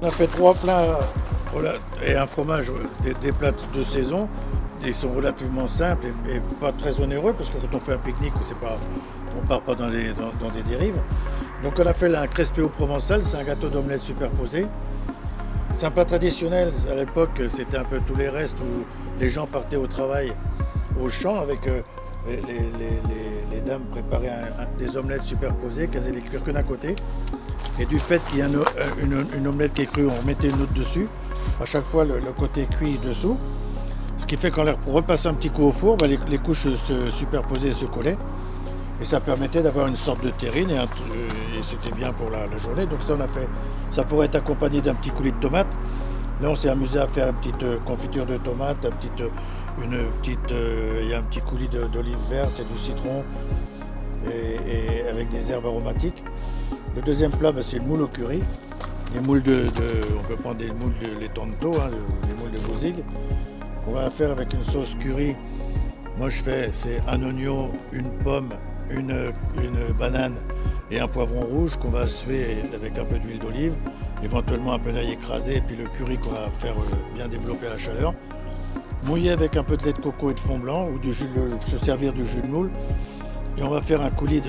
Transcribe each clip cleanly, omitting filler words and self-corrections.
On a fait 3 plats et un fromage, des plats de saison. Ils sont relativement simples et pas très onéreux parce que quand on fait un pique-nique, on ne part pas dans des dérives. Donc on a fait un crespéo provençal, c'est un gâteau d'omelette superposé. C'est un plat traditionnel. À l'époque, c'était un peu tous les restes où les gens partaient au travail au champ avec les dames préparaient des omelettes superposées, qu'elles allaient cuire que d'un côté. Et du fait qu'il y a une omelette qui est crue, on mettait une autre dessus. À chaque fois, le côté cuit dessous. Ce qui fait qu'on leur repassait un petit coup au four, les couches se superposaient et se collaient. Et ça permettait d'avoir une sorte de terrine et c'était bien pour la journée. Donc ça, on a fait. Ça pourrait être accompagné d'un petit coulis de tomates. Là, on s'est amusé à faire une petite confiture de tomates, il y a un petit coulis d'olive verte et du citron et avec des herbes aromatiques. Le deuxième plat, c'est le moule au curry. Les moules on peut prendre des moules les tonto, les moules de Bozig. On va faire avec une sauce curry. Moi, c'est un oignon, une pomme, une banane et un poivron rouge qu'on va suer avec un peu d'huile d'olive, éventuellement un peu d'ail écrasé et puis le curry qu'on va faire bien développer à la chaleur. Mouiller avec un peu de lait de coco et de fond blanc ou se servir du jus de moule. Et on va faire un coulis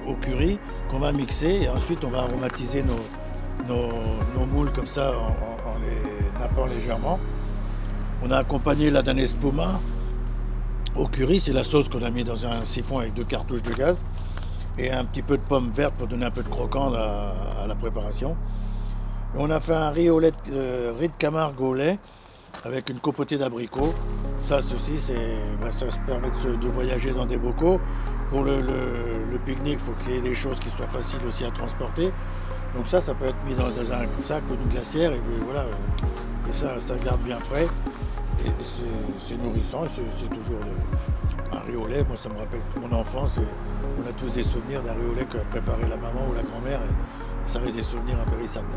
au curry qu'on va mixer et ensuite on va aromatiser nos moules comme ça en les nappant légèrement. On a accompagné là d'un espuma au curry, c'est la sauce qu'on a mis dans un siphon avec 2 cartouches de gaz et un petit peu de pomme verte pour donner un peu de croquant à la préparation. Et on a fait un riz de Camargue au lait avec une compotée d'abricots. Ça, ceci, ça se permet de voyager dans des bocaux. Pour le pique-nique, il faut qu'il y ait des choses qui soient faciles aussi à transporter. Donc ça peut être mis dans un sac ou une glacière et puis voilà. Et ça garde bien frais. Et c'est nourrissant et c'est toujours un riz au lait. Moi, ça me rappelle mon enfance et on a tous des souvenirs d'un riz au lait que préparait la maman ou la grand-mère et ça reste des souvenirs impérissables.